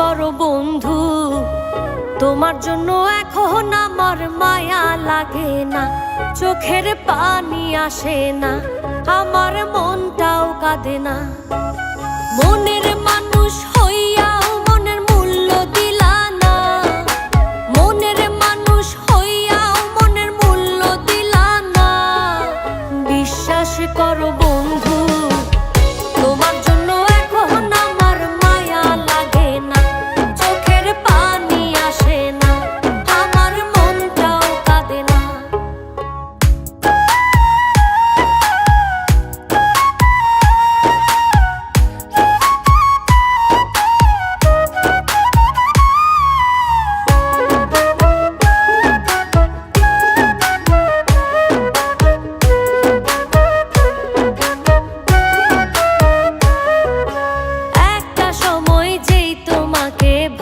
করো বন্ধু, তোমার জন্য এখন আমার মায়া লাগে না, চোখের পানি আসে না, আমার মনটাও কাঁদে না। মনের মানুষ হইয়াও মনের মূল্য দিলা না, মনের মানুষ হইয়াও মনের মূল্য দিলা না। বিশ্বাস করো বন্ধু, তোমার জন্য এখন আমার মায়া লাগে না, চোখের পানি আসে না, আমার মনটাও কাঁদে না।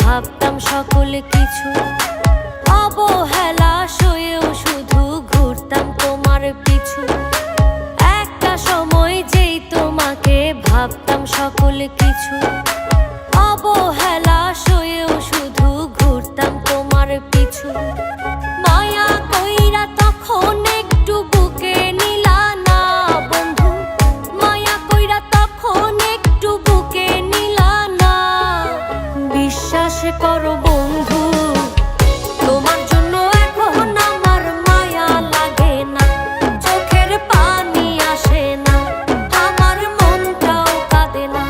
ভাবতাম সকল কিছু, অবহেলা সয়েও শুধু ঘুরতাম তোমার পিছু। একটা সময় যেই তোমাকে ভাবতাম সকল কিছু, অবহেলা সয়েও শুধু ঘুরতাম তোমার পিছু। মায়া কইরা তখন একটু বুকে নিলা না বন্ধু, মায়া কইরা তখন একটু বুকে নিলা না। বিশ্বাস করো বন্ধু, তোমার জন্য এখন আমার মায়া লাগে না, চোখের পানি আসে না, আমার মনটাও কাঁদে না।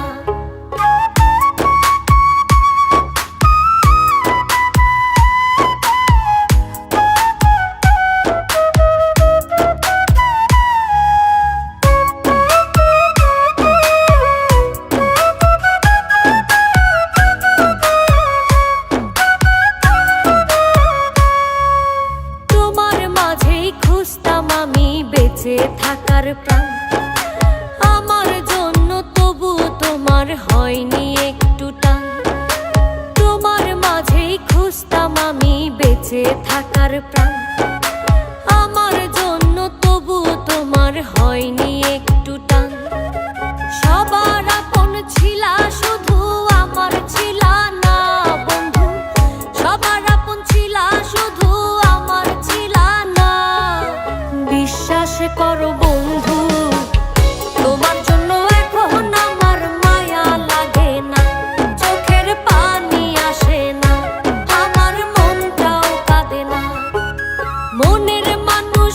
খুঁজতাম আমি বেঁচে থাকার প্রাণ, আমার জন্য তবু তোমার হয়নি একটু টান। তোমার মাঝেই খুঁজতাম আমি বেঁচে থাকার প্রাণ, আমার জন্য তবু তোমার হয়নি একটু টান। সবার আপন ছিলা শুধু আমার ছিলা না বন্ধু, সবার আপন ছিলা শুধু আমার ছিলা না। বিশ্বাস করো বন্ধু, তোমার জন্য এখন আমার মায়া লাগে না, চোখের পানি আসে না, আমার মনটাও কাঁদে না। মনের মানুষ